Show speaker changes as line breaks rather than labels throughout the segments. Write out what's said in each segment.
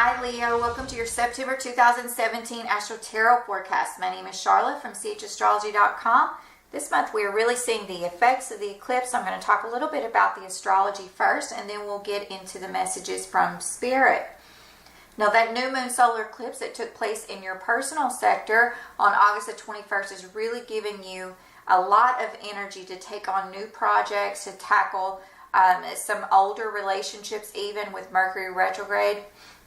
Hi Leo, welcome to your September 2017 Astro Tarot forecast. My name is Charlotte from Astrology.com. This month we are really seeing the effects of the eclipse. I'm going to talk a little bit about the astrology first, and then we'll get into the messages from Spirit. Now, that new moon solar eclipse that took place in your personal sector on August the 21st is really giving you a lot of energy to take on new projects, to tackle some older relationships, even with Mercury retrograde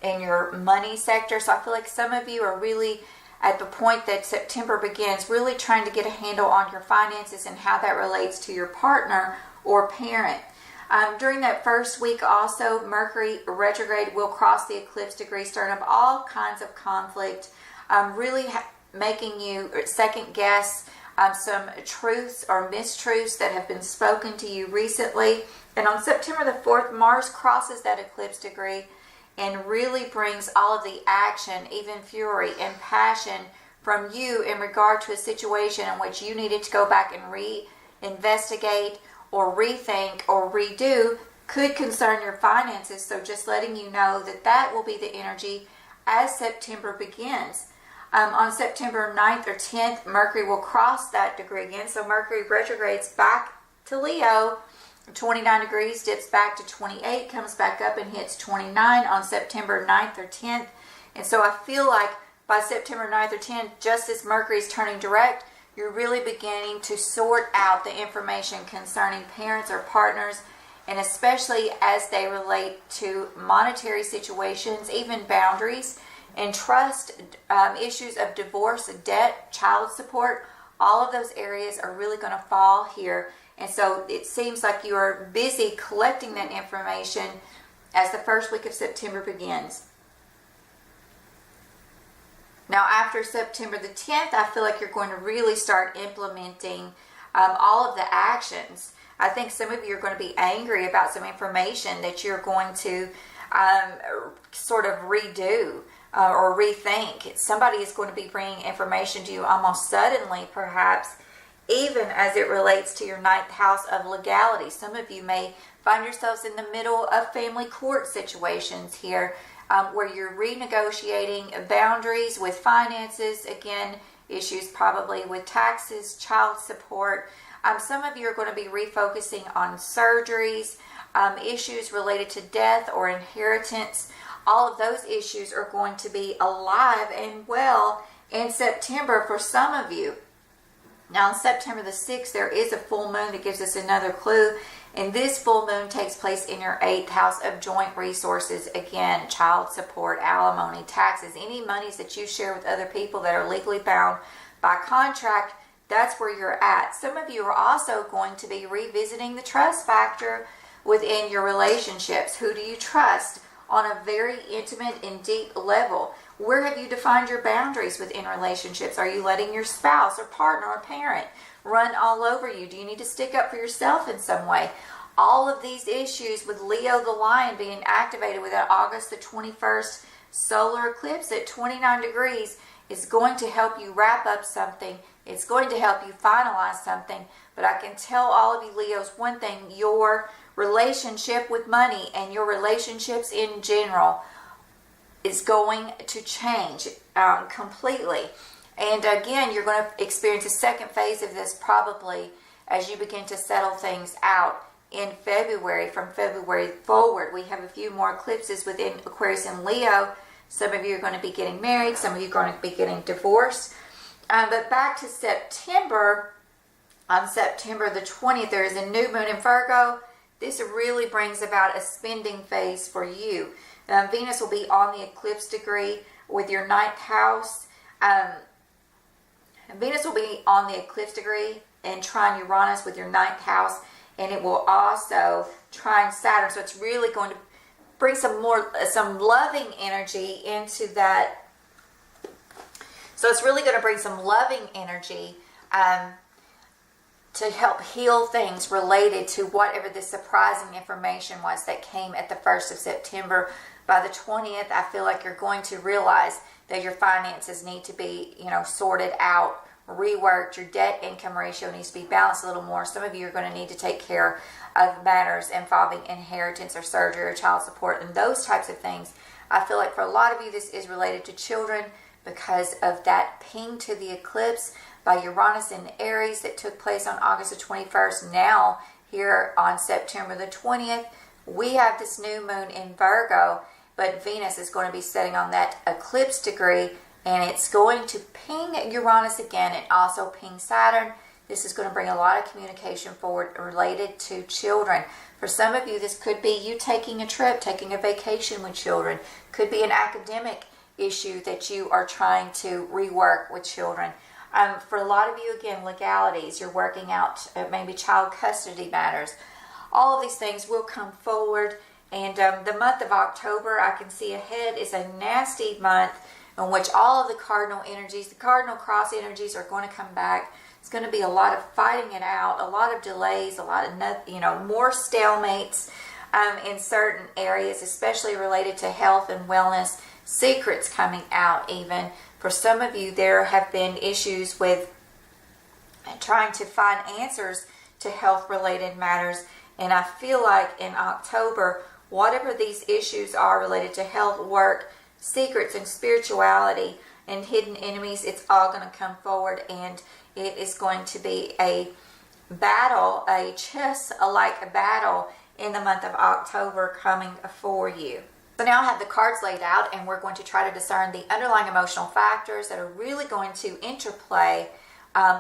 in your money sector. So I feel like some of you are really at the point that September begins, really trying to get a handle on your finances and how that relates to your partner or parent. During that first week also, Mercury retrograde will cross the eclipse degree, stirring up all kinds of conflict, really making you second guess some truths or mistruths that have been spoken to you recently. And on September the 4th, Mars crosses that eclipse degree and really brings all of the action, even fury and passion from you in regard to a situation in which you needed to go back and reinvestigate or rethink or redo could concern your finances. So just letting you know that that will be the energy as September begins. On September 9th or 10th, Mercury will cross that degree again. So Mercury retrogrades back to Leo, 29 degrees, dips back to 28, comes back up and hits 29 on September 9th or 10th. And so I feel like by September 9th or 10th, just as Mercury is turning direct, you're really beginning to sort out the information concerning parents or partners, and especially as they relate to monetary situations, even boundaries and trust, issues of divorce, debt, child support. All of those areas are really going to fall here. And so it seems like you are busy collecting that information as the first week of September begins. Now, after September the 10th, I feel like you're going to really start implementing all of the actions. I think some of you are going to be angry about some information that you're going to sort of redo or rethink. Somebody is going to be bringing information to you almost suddenly, perhaps, even as it relates to your ninth house of legality. Some of you may find yourselves in the middle of family court situations here, where you're renegotiating boundaries with finances, again, issues probably with taxes, child support. Some of you are going to be refocusing on surgeries, issues related to death or inheritance. All of those issues are going to be alive and well in September for some of you. Now, on September the 6th, there is a full moon that gives us another clue. And this full moon takes place in your 8th house of joint resources. Again, child support, alimony, taxes, any monies that you share with other people that are legally bound by contract, that's where you're at. Some of you are also going to be revisiting the trust factor within your relationships. Who do you trust on a very intimate and deep level? Where have you defined your boundaries within relationships? Are you letting your spouse or partner or parent run all over you? Do you need to stick up for yourself in some way? All of these issues with Leo the Lion being activated with an August the 21st solar eclipse at 29 degrees is going to help you wrap up something. It's going to help you finalize something. But I can tell all of you Leos one thing: your relationship with money and your relationships in general is going to change completely. And again, you're going to experience a second phase of this probably as you begin to settle things out in February. From February forward, we have a few more eclipses within Aquarius and Leo. Some of you are going to be getting married. Some of you are going to be getting divorced. But back to September, on September the 20th, there is a new moon in Virgo. This really brings about a spending phase for you. Venus will be on the eclipse degree with your ninth house. Venus will be on the eclipse degree and trine Uranus with your ninth house, and it will also trine Saturn. So it's really going to bring some loving energy into that. So it's really going to bring some loving energy to help heal things related to whatever the surprising information was that came at the 1st of September. By the 20th, I feel like you're going to realize that your finances need to be, sorted out reworked. Your debt-income ratio needs to be balanced a little more. Some of you are going to need to take care of matters involving inheritance or surgery or child support and those types of things. I feel like for a lot of you, this is related to children because of that ping to the eclipse by Uranus in Aries that took place on August the 21st. Now, here on September the 20th, we have this new moon in Virgo, but Venus is going to be setting on that eclipse degree, and it's going to ping Uranus again and also ping Saturn. This is going to bring a lot of communication forward related to children. For some of you, this could be you taking a trip, taking a vacation with children. Could be an academic issue that you are trying to rework with children. For a lot of you, again, legalities. You're working out maybe child custody matters. All of these things will come forward. And the month of October, I can see ahead, is a nasty month in which all of the cardinal energies, the cardinal cross energies are going to come back. It's going to be a lot of fighting it out, a lot of delays, a lot of, more stalemates in certain areas, especially related to health and wellness, secrets coming out even. For some of you, there have been issues with trying to find answers to health-related matters. And I feel like in October, whatever these issues are related to health, work, secrets, and spirituality, and hidden enemies, it's all going to come forward, and it is going to be a battle, a chess-like battle in the month of October coming for you. So now I have the cards laid out, and we're going to try to discern the underlying emotional factors that are really going to interplay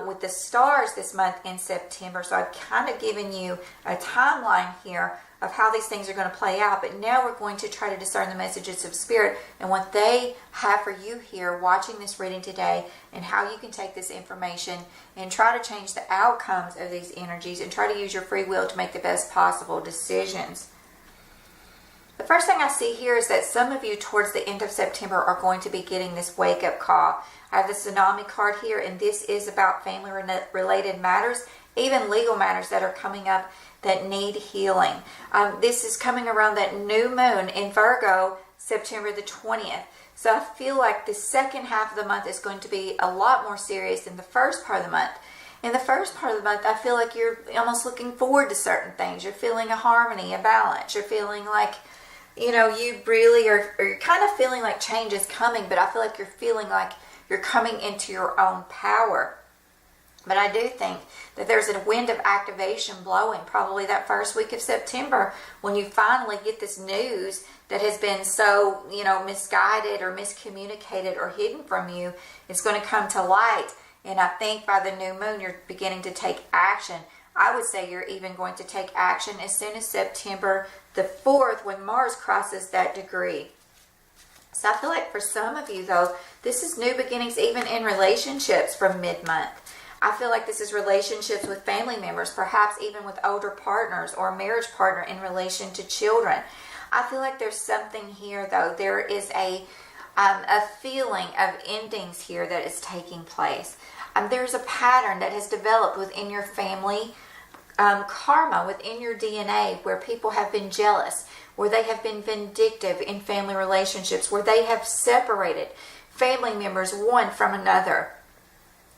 with the stars this month in September. So I've kind of given you a timeline here of how these things are going to play out, but now we're going to try to discern the messages of Spirit and what they have for you here watching this reading today, and how you can take this information and try to change the outcomes of these energies and try to use your free will to make the best possible decisions. The first thing I see here is that some of you towards the end of September are going to be getting this wake-up call. I have the Tsunami card here, and this is about family-related matters, even legal matters that are coming up that need healing. This is coming around that new moon in Virgo, September the 20th. So I feel like the second half of the month is going to be a lot more serious than the first part of the month. In the first part of the month, I feel like you're almost looking forward to certain things. You're feeling a harmony, a balance. You're feeling like, you really are, or you're kind of feeling like change is coming, but I feel like you're feeling like you're coming into your own power. But I do think that there's a wind of activation blowing probably that first week of September when you finally get this news that has been so, misguided or miscommunicated or hidden from you. It's going to come to light. And I think by the new moon, you're beginning to take action. I would say you're even going to take action as soon as September the 4th when Mars crosses that degree. So I feel like for some of you, though, this is new beginnings even in relationships from mid-month. I feel like this is relationships with family members, perhaps even with older partners or a marriage partner in relation to children. I feel like there's something here, though. There is a feeling of endings here that is taking place. There's a pattern that has developed within your family karma, within your DNA, where people have been jealous, where they have been vindictive in family relationships, where they have separated family members one from another.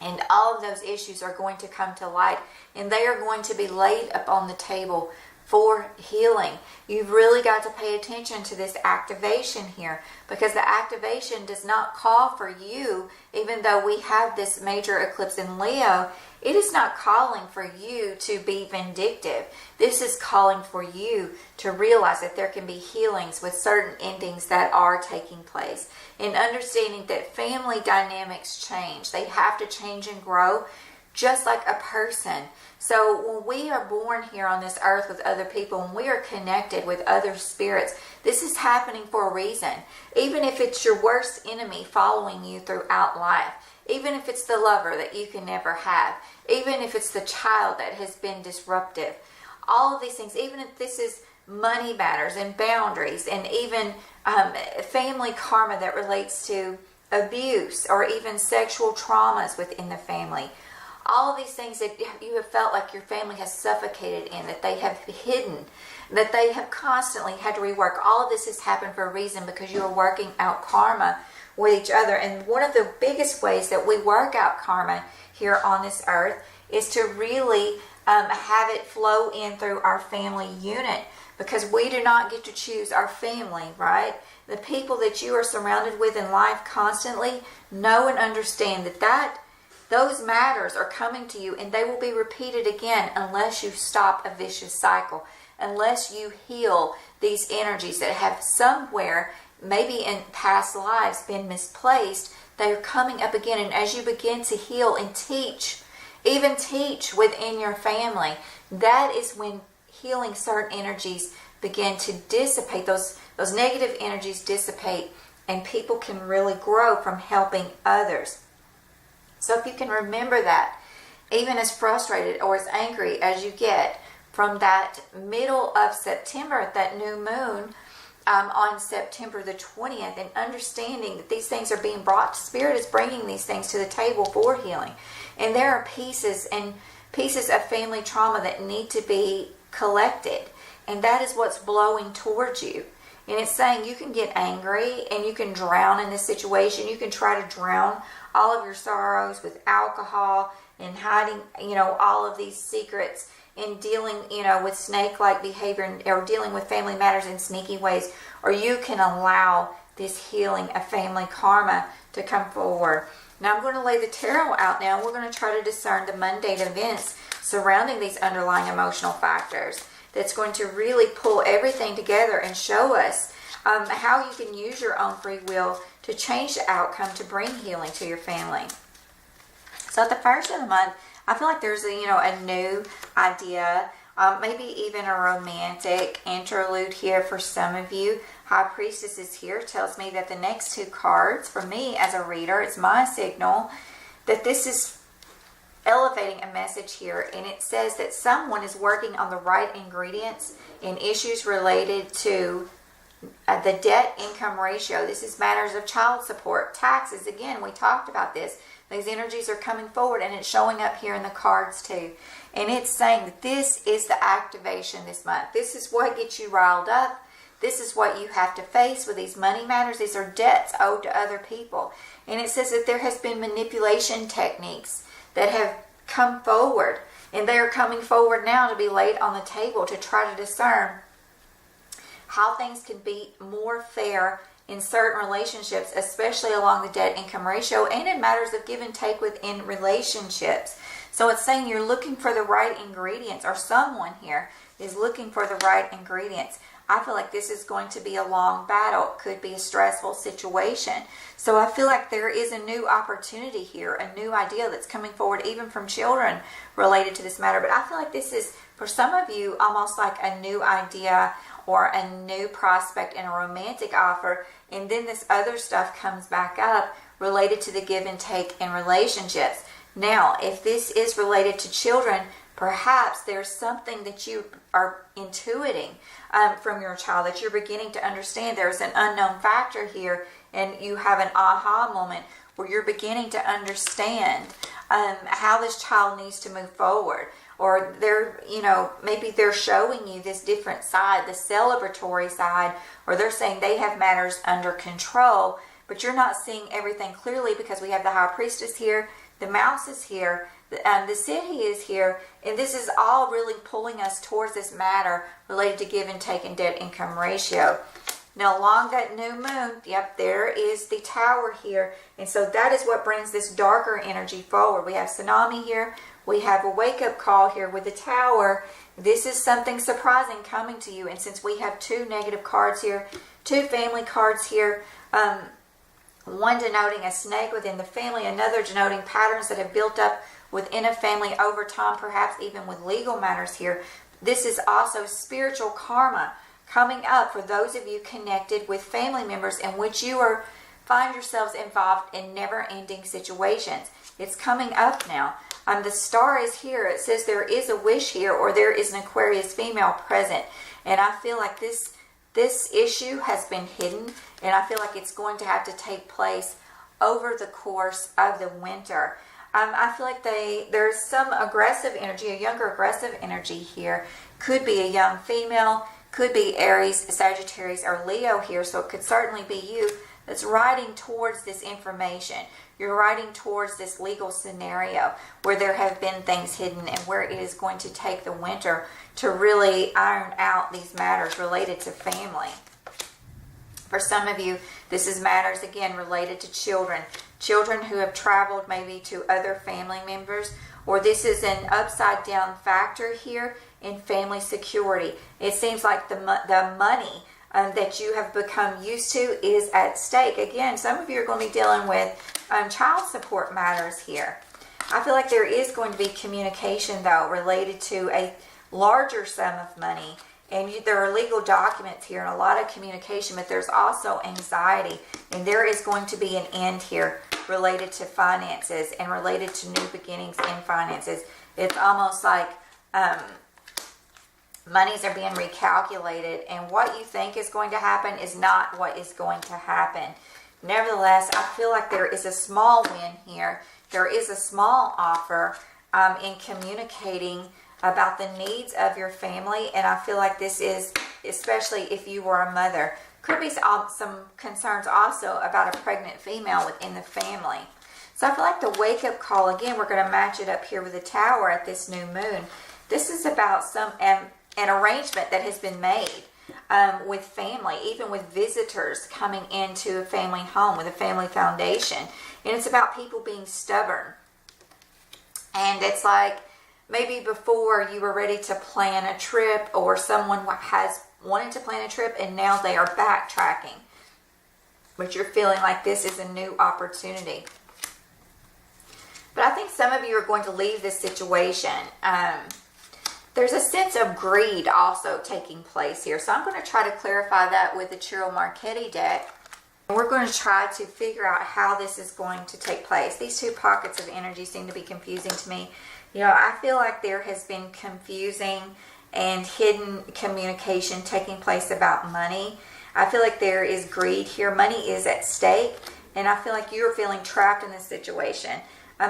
And all of those issues are going to come to light, and they are going to be laid up on the table for healing. You've really got to pay attention to this activation here, because the activation does not call for you, even though we have this major eclipse in Leo, it is not calling for you to be vindictive. This is calling for you to realize that there can be healings with certain endings that are taking place. And understanding that family dynamics change. They have to change and grow just like a person. So when we are born here on this earth with other people, when we are connected with other spirits, this is happening for a reason. Even if it's your worst enemy following you throughout life, even if it's the lover that you can never have, even if it's the child that has been disruptive, all of these things, even if this is money matters and boundaries and even family karma that relates to abuse or even sexual traumas within the family, all of these things that you have felt like your family has suffocated in, that they have hidden, that they have constantly had to rework. All of this has happened for a reason, because you are working out karma with each other. And one of the biggest ways that we work out karma here on this earth is to really have it flow in through our family unit, because we do not get to choose our family, right? The people that you are surrounded with in life constantly, know and understand that those matters are coming to you, and they will be repeated again unless you stop a vicious cycle, unless you heal these energies that have somewhere, maybe in past lives, been misplaced. They are coming up again, and as you begin to heal and teach, even teach within your family, that is when healing certain energies begin to dissipate. Those negative energies dissipate, and people can really grow from helping others. So if you can remember that, even as frustrated or as angry as you get from that middle of September, that new moon on September the 20th, and understanding that these things are being brought, Spirit is bringing these things to the table for healing. And there are pieces of family trauma that need to be collected. And that is what's blowing towards you. And it's saying you can get angry and you can drown in this situation. You can try to drown all of your sorrows with alcohol and hiding, all of these secrets, and dealing, with snake-like behavior, or dealing with family matters in sneaky ways. Or you can allow this healing of family karma to come forward. Now I'm going to lay the tarot out now. We're going to try to discern the mundane events surrounding these underlying emotional factors. That's going to really pull everything together and show us how you can use your own free will to change the outcome to bring healing to your family. So at the first of the month, I feel like there's a new idea, maybe even a romantic interlude here for some of you. High Priestess is here, tells me that the next two cards, for me as a reader, it's my signal that this is elevating a message here, and it says that someone is working on the right ingredients in issues related to the debt-income ratio. This is matters of child support, taxes. Again, we talked about this. These energies are coming forward, and it's showing up here in the cards too. And it's saying that this is the activation this month. This is what gets you riled up. This is what you have to face with these money matters. These are debts owed to other people. And it says that there has been manipulation techniques that have come forward, and they are coming forward now to be laid on the table to try to discern how things can be more fair in certain relationships, especially along the debt-income ratio, and in matters of give and take within relationships. So it's saying you're looking for the right ingredients, or someone here is looking for the right ingredients. I feel like this is going to be a long battle. It could be a stressful situation. So I feel like there is a new opportunity here, a new idea that's coming forward, even from children related to this matter. But I feel like this is, for some of you, almost like a new idea or a new prospect in a romantic offer. And then this other stuff comes back up related to the give and take in relationships. Now, if this is related to children, perhaps there's something that you are intuiting from your child, that you're beginning to understand. There's an unknown factor here, and you have an aha moment where you're beginning to understand how this child needs to move forward. Or they're, maybe they're showing you this different side, the celebratory side, or they're saying they have matters under control, but you're not seeing everything clearly, because we have the High Priestess here, the Mouse is here, the City is here, and this is all really pulling us towards this matter related to give and take and debt-income ratio. Now, along that new moon, there is the Tower here, and so that is what brings this darker energy forward. We have Tsunami here, we have a wake-up call here with the Tower. This is something surprising coming to you, and since we have two negative cards here, two family cards here, one denoting a snake within the family, another denoting patterns that have built up within a family over time, perhaps even with legal matters here. This is also spiritual karma coming up for those of you connected with family members in which you find yourselves involved in never-ending situations. It's coming up now. The Star is here. It says there is a wish here, or there is an Aquarius female present. And I feel like this issue has been hidden, and I feel like it's going to have to take place over the course of the winter. I feel like there's some aggressive energy, a younger aggressive energy here. Could be a young female, could be Aries, Sagittarius, or Leo here. So it could certainly be you that's riding towards this information. You're riding towards this legal scenario where there have been things hidden and where it is going to take the winter to really iron out these matters related to family. For some of you, this is matters, again, related to children. Children who have traveled maybe to other family members, or this is an upside down factor here in family security. It seems like the money that you have become used to is at stake. Again, some of you are going to be dealing with child support matters here. I feel like there is going to be communication, though, related to a larger sum of money. And there are legal documents here and a lot of communication, but there's also anxiety. And there is going to be an end here related to finances and related to new beginnings in finances. It's almost like monies are being recalculated, and what you think is going to happen is not what is going to happen. Nevertheless, I feel like there is a small win here. There is a small offer in communicating about the needs of your family, and I feel like this is, especially if you were a mother, could be some concerns also about a pregnant female within the family. So I feel like the wake-up call, again, we're going to match it up here with the Tower at this new moon. This is about an arrangement that has been made with family, even with visitors coming into a family home with a family foundation. And it's about people being stubborn. And it's like maybe before you were ready to plan a trip, or someone has wanted to plan a trip and now they are backtracking. But you're feeling like this is a new opportunity. But I think some of you are going to leave this situation. There's a sense of greed also taking place here. So I'm going to try to clarify that with the Tarot Marchetti deck. We're going to try to figure out how this is going to take place. These two pockets of energy seem to be confusing to me. You know, I feel like there has been confusing and hidden communication taking place about money. I feel like there is greed here. Money is at stake. And I feel like you're feeling trapped in this situation.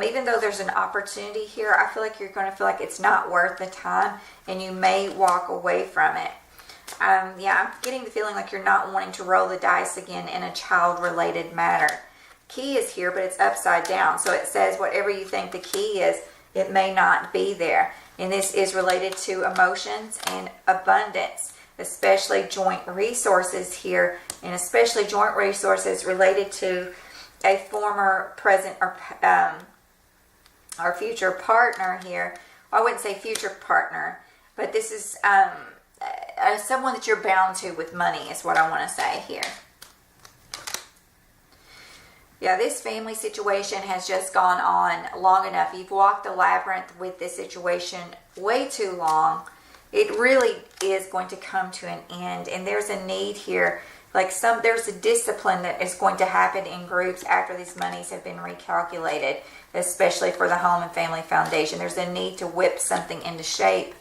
Even though there's an opportunity here, I feel like you're going to feel like it's not worth the time and you may walk away from it. I'm getting the feeling like you're not wanting to roll the dice again in a child-related matter. Key is here, but it's upside down. So it says whatever you think the key is, it may not be there. And this is related to emotions and abundance, especially joint resources here, and especially joint resources related to a former, present, or future partner here. Well, I wouldn't say future partner, but this is someone that you're bound to with money is what I want to say here. Yeah, this family situation has just gone on long enough. You've walked the labyrinth with this situation way too long. It really is going to come to an end, and there's a need here. There's a discipline that is going to happen in groups after these monies have been recalculated, especially for the Home and Family Foundation. There's a need to whip something into shape,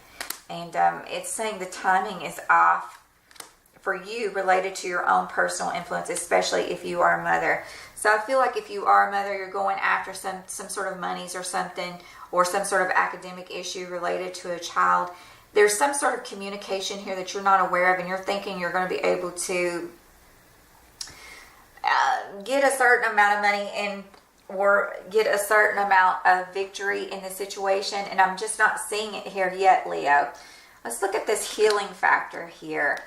and it's saying the timing is off for you related to your own personal influence, especially if you are a mother. So I feel like if you are a mother, you're going after some sort of monies or something, or some sort of academic issue related to a child. There's some sort of communication here that you're not aware of, and you're thinking you're going to be able to get a certain amount of money or get a certain amount of victory in the situation, and I'm just not seeing it here yet, Leo. Let's look at this healing factor here.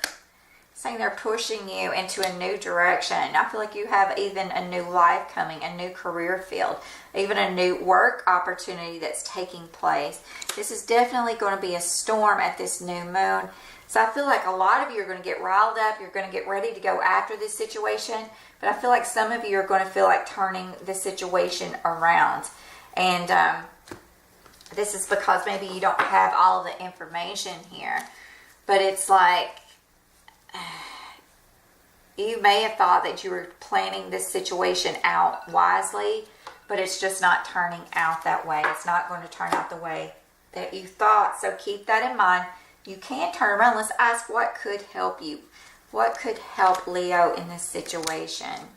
Saying they're pushing you into a new direction. I feel like you have even a new life coming, a new career field, even a new work opportunity that's taking place. This is definitely going to be a storm at this new moon. So I feel like a lot of you are going to get riled up. You're going to get ready to go after this situation. But I feel like some of you are going to feel like turning the situation around. And this is because maybe you don't have all the information here. But it's like you may have thought that you were planning this situation out wisely, but it's just not turning out that way. It's not going to turn out the way that you thought. So keep that in mind. You can't turn around. Let's ask what could help you. What could help Leo in this situation?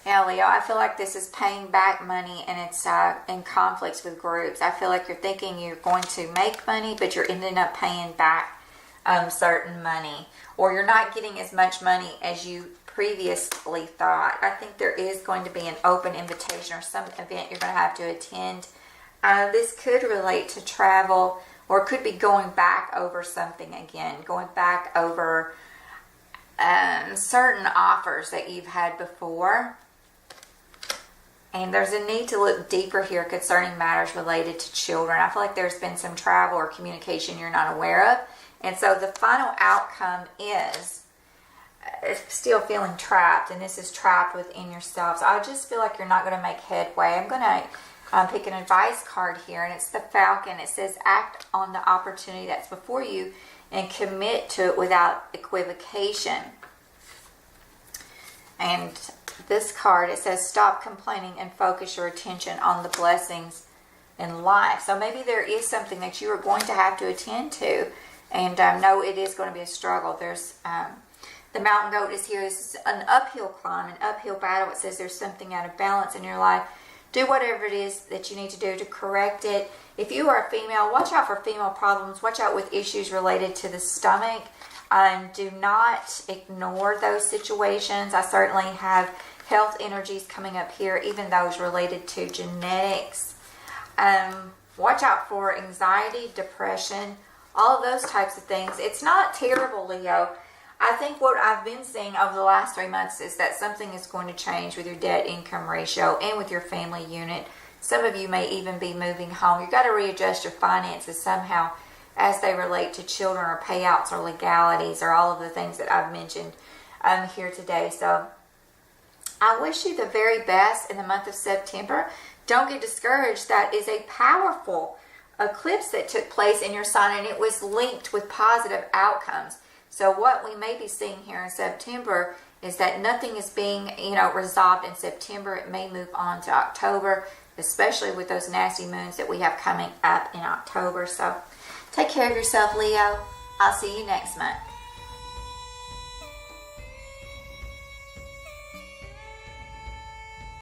Yeah, Leo, I feel like this is paying back money, and it's in conflicts with groups. I feel like you're thinking you're going to make money, but you're ending up paying back certain money, or you're not getting as much money as you previously thought. I think there is going to be an open invitation or some event you're going to have to attend. This could relate to travel, or could be going back over something again, going back over certain offers that you've had before. And there's a need to look deeper here concerning matters related to children. I feel like there's been some travel or communication you're not aware of. And so the final outcome is still feeling trapped, and this is trapped within yourself. So I just feel like you're not going to make headway. I'm going to pick an advice card here, and it's the Falcon. It says, act on the opportunity that's before you and commit to it without equivocation. And this card, it says, stop complaining and focus your attention on the blessings in life. So maybe there is something that you are going to have to attend to, and know it is going to be a struggle. There's the mountain goat is here. This is an uphill climb, an uphill battle. It says there's something out of balance in your life. Do whatever it is that you need to do to correct it. If you are a female, watch out for female problems. Watch out with issues related to the stomach. Do not ignore those situations. I certainly have health energies coming up here, even those related to genetics. Watch out for anxiety, depression, all of those types of things. It's not terrible, Leo. I think what I've been seeing over the last 3 months is that something is going to change with your debt-income ratio and with your family unit. Some of you may even be moving home. You've got to readjust your finances somehow as they relate to children or payouts or legalities or all of the things that I've mentioned here today. So I wish you the very best in the month of September. Don't get discouraged. That is a powerful eclipse that took place in your sign, and it was linked with positive outcomes. So what we may be seeing here in September is that nothing is being, resolved in September. It may move on to October, especially with those nasty moons that we have coming up in October. So take care of yourself, Leo. I'll see you next month.